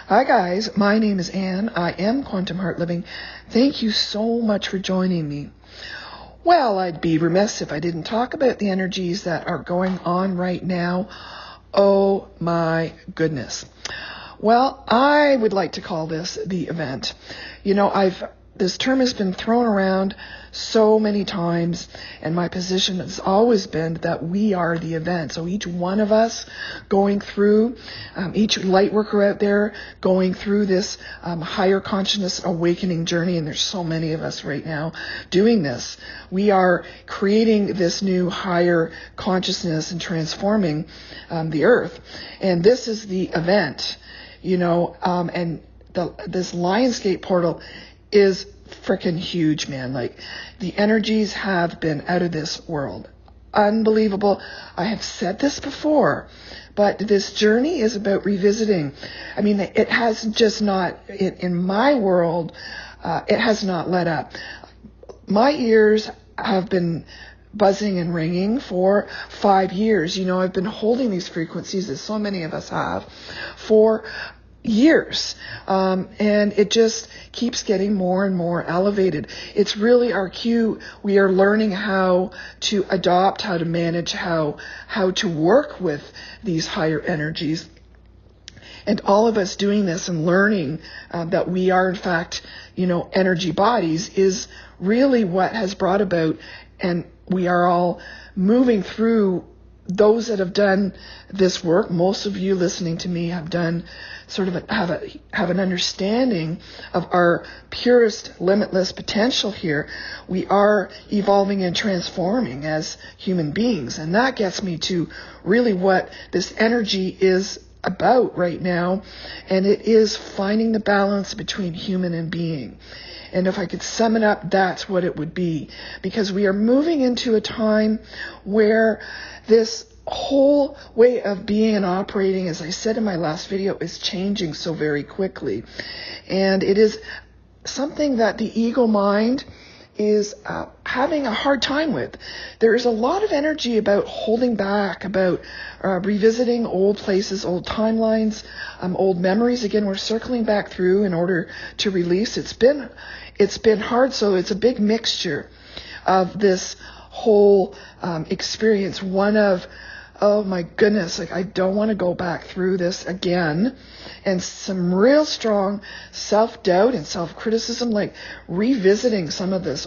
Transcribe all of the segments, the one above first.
Hi guys, my name is Anne. I am Quantum Heart Living. Thank you so much for joining me. Well, I'd be remiss if I didn't talk about the energies that are going on right now. Oh my goodness. Well, I would like to call this the event. This term has been thrown around so many times, and my position has always been that we are the event. So each one of us going through, each light worker out there going through this higher consciousness awakening journey, and there's so many of us right now doing this. We are creating this new higher consciousness and transforming the earth. And this is the event, and this Lionsgate portal is freaking huge, man. Like, the energies have been out of this world. Unbelievable. I have said this before, but this journey is about revisiting. I mean, it has just not, in my world, it has not let up. My ears have been buzzing and ringing for 5 years. I've been holding these frequencies, as so many of us have, for years, and it just keeps getting more and more elevated. It's really our cue. We are learning how to adopt, how to manage, how to work with these higher energies. And all of us doing this and learning that we are, in fact, energy bodies is really what has brought about, and we are all moving through. Those that have done this work, most of you listening to me have done have an understanding of our purest, limitless potential here. We are evolving and transforming as human beings, and that gets me to really what this energy is about right now, and it is finding the balance between human and being. And if I could sum it up, that's what it would be. Because we are moving into a time where this whole way of being and operating, as I said in my last video, is changing so very quickly. And it is something that the ego mind is having a hard time with. There is a lot of energy about holding back, about revisiting old places, old timelines, old memories. Again, we're circling back through in order to release. It's been hard, so it's a big mixture of this whole experience. One of, oh my goodness, like, I don't want to go back through this again. And some real strong self-doubt and self-criticism, like revisiting some of these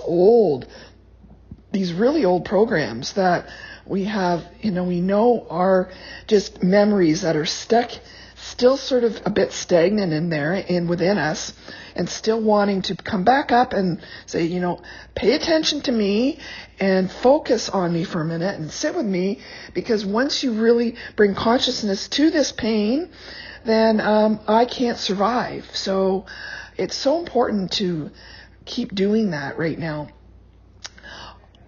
really old programs that we have, we know are just memories that are stuck, still sort of a bit stagnant in there and within us, and still wanting to come back up and say, pay attention to me and focus on me for a minute and sit with me, because once you really bring consciousness to this pain, then I can't survive. So it's so important to keep doing that right now.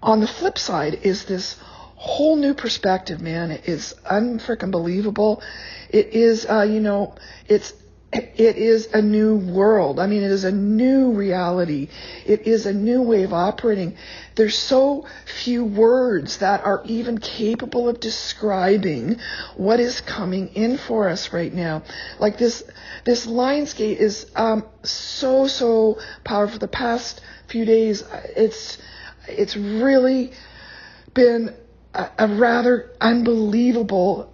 On the flip side is this whole new perspective, man. It is unfreaking believable. It is, it is a new world. I mean, it is a new reality. It is a new way of operating. There's so few words that are even capable of describing what is coming in for us right now. Like this Lionsgate is so powerful. The past few days, it's really been a rather unbelievable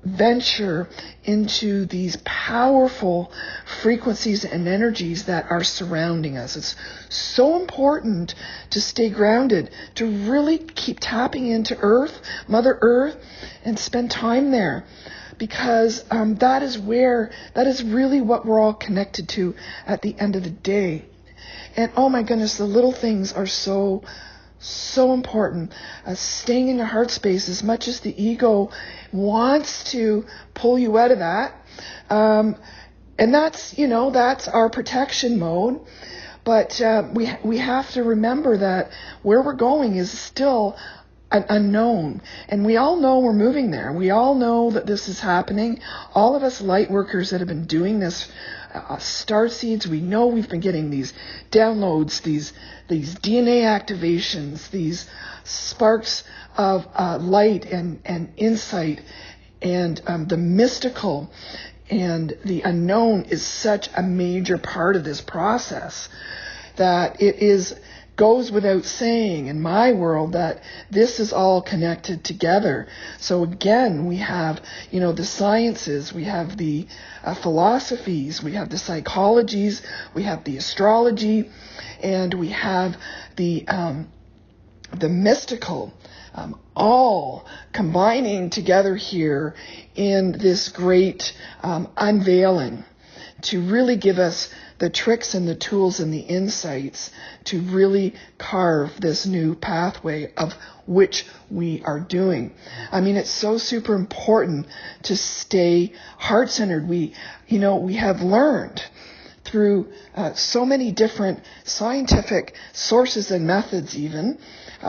venture into these powerful frequencies and energies that are surrounding us. It's so important to stay grounded, to really keep tapping into Earth, Mother Earth, and spend time there, because that is really what we're all connected to at the end of the day. And oh my goodness, the little things are so important. Staying in your heart space, as much as the ego wants to pull you out of that. And that's our protection mode. But we have to remember that where we're going is still an unknown. And we all know we're moving there. We all know that this is happening. All of us light workers that have been doing this, star seeds, we know we've been getting these downloads, these DNA activations, these sparks of light and insight and the mystical. And the unknown is such a major part of this process that goes without saying in my world that this is all connected together. So again, we have, the sciences, we have the philosophies, we have the psychologies, we have the astrology, and we have the mystical, all combining together here in this great unveiling to really give us the tricks and the tools and the insights to really carve this new pathway of which we are doing. I mean, it's so super important to stay heart-centered. We have learned through so many different scientific sources and methods even.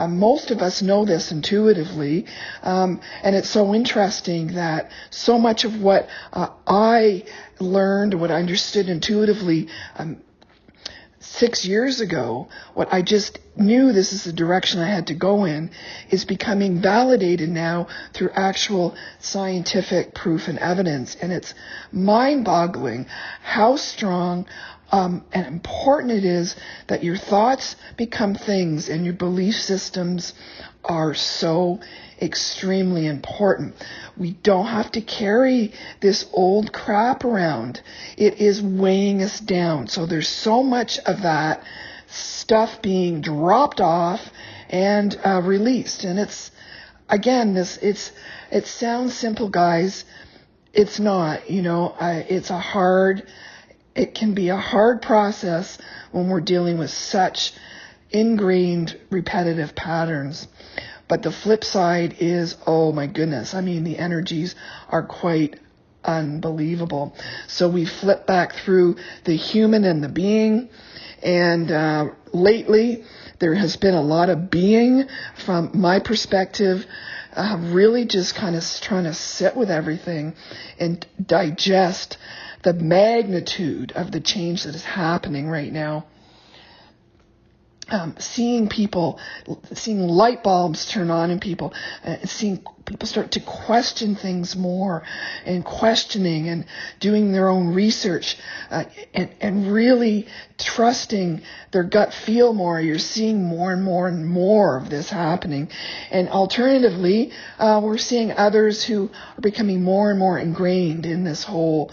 Most of us know this intuitively, and it's so interesting that so much of what I learned, what I understood intuitively 6 years ago, what I just knew this is the direction I had to go in, is becoming validated now through actual scientific proof and evidence. And it's mind-boggling how strong and important it is that your thoughts become things and your belief systems are so extremely important. We don't have to carry this old crap around. It is weighing us down. So there's so much of that stuff being dropped off and released. And it's, again, it sounds simple, guys. It's not, it can be a hard process when we're dealing with such ingrained repetitive patterns. But the flip side is, oh my goodness, I mean, the energies are quite unbelievable. So we flip back through the human and the being, and lately there has been a lot of being from my perspective, really just kind of trying to sit with everything and digest the magnitude of the change that is happening right now. Seeing light bulbs turn on in people, seeing people start to question things more and questioning and doing their own research and really trusting their gut feel more. You're seeing more and more and more of this happening. And alternatively, we're seeing others who are becoming more and more ingrained in this whole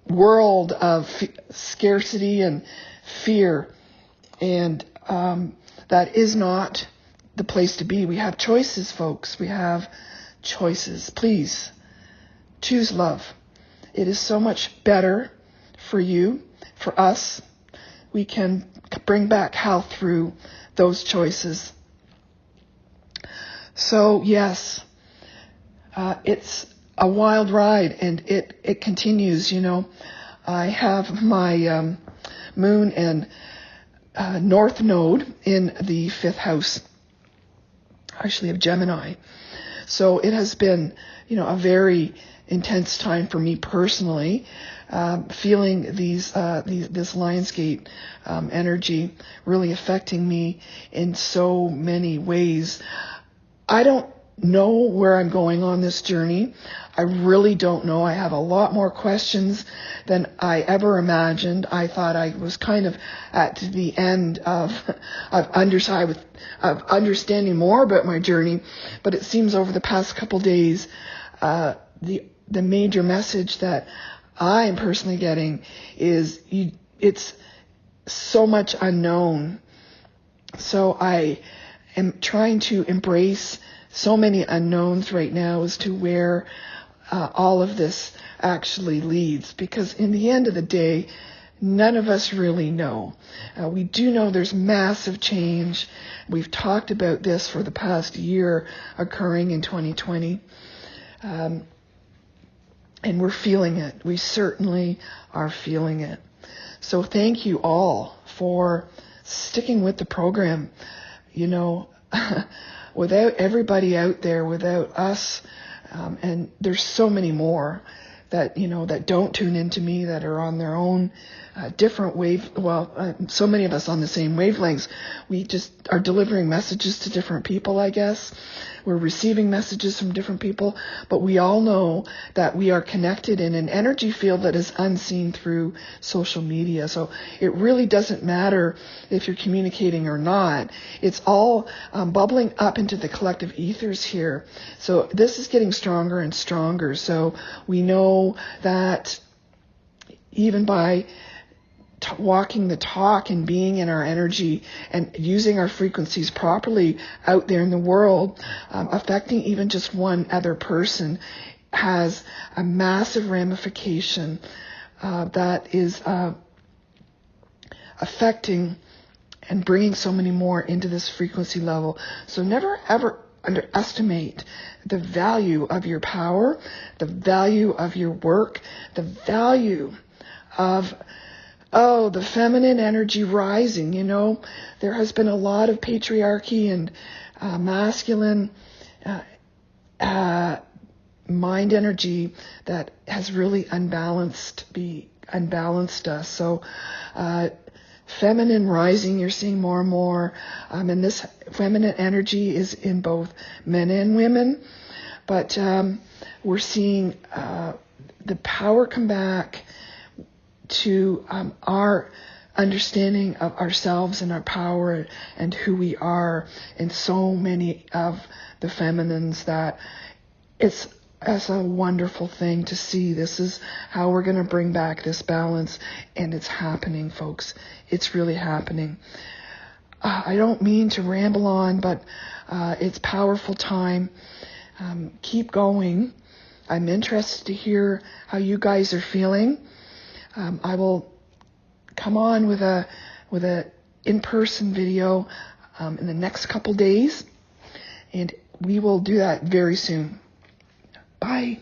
world of scarcity and fear. And that is not the place to be. We have choices, folks. We have choices. Please choose love. It is so much better for you, for us. We can bring back health through those choices. So yes, it's a wild ride, and it continues. I have my moon and North Node in the 5th house, actually of Gemini. So it has been, a very intense time for me personally, feeling this Lionsgate energy really affecting me in so many ways. I don't know where I'm going on this journey. I really don't know. I have a lot more questions than I ever imagined. I thought I was kind of at the end of understanding more about my journey, but it seems over the past couple days, the major message that I am personally getting is it's so much unknown. So I am trying to embrace so many unknowns right now as to where all of this actually leads, because in the end of the day, none of us really know. We do know there's massive change. We've talked about this for the past year occurring in 2020. And we're feeling it. We certainly are feeling it. So thank you all for sticking with the program. Without everybody out there, without us, and there's so many more that, that don't tune into me, that are on their own different so many of us on the same wavelengths. We just are delivering messages to different people, I guess. we're receiving messages from different people, but we all know that we are connected in an energy field that is unseen through social media. So it really doesn't matter if you're communicating or not. It's all bubbling up into the collective ethers here. So this is getting stronger and stronger. So we know that even by walking the talk and being in our energy and using our frequencies properly out there in the world, affecting even just one other person has a massive ramification that is affecting and bringing so many more into this frequency level. So never ever underestimate the value of your power, the value of your work, the value of the feminine energy rising. You know, there has been a lot of patriarchy and masculine mind energy that has really unbalanced us. So feminine rising, you're seeing more and more. And this feminine energy is in both men and women. But we're seeing the power come back to our understanding of ourselves and our power and who we are in so many of the feminines, that it's a wonderful thing to see. This is how we're going to bring back this balance, and it's happening, folks. It's really happening. I don't mean to ramble on, but it's powerful time. Keep going. I'm interested to hear how you guys are feeling. I will come on with a in-person video in the next couple days, and we will do that very soon. Bye.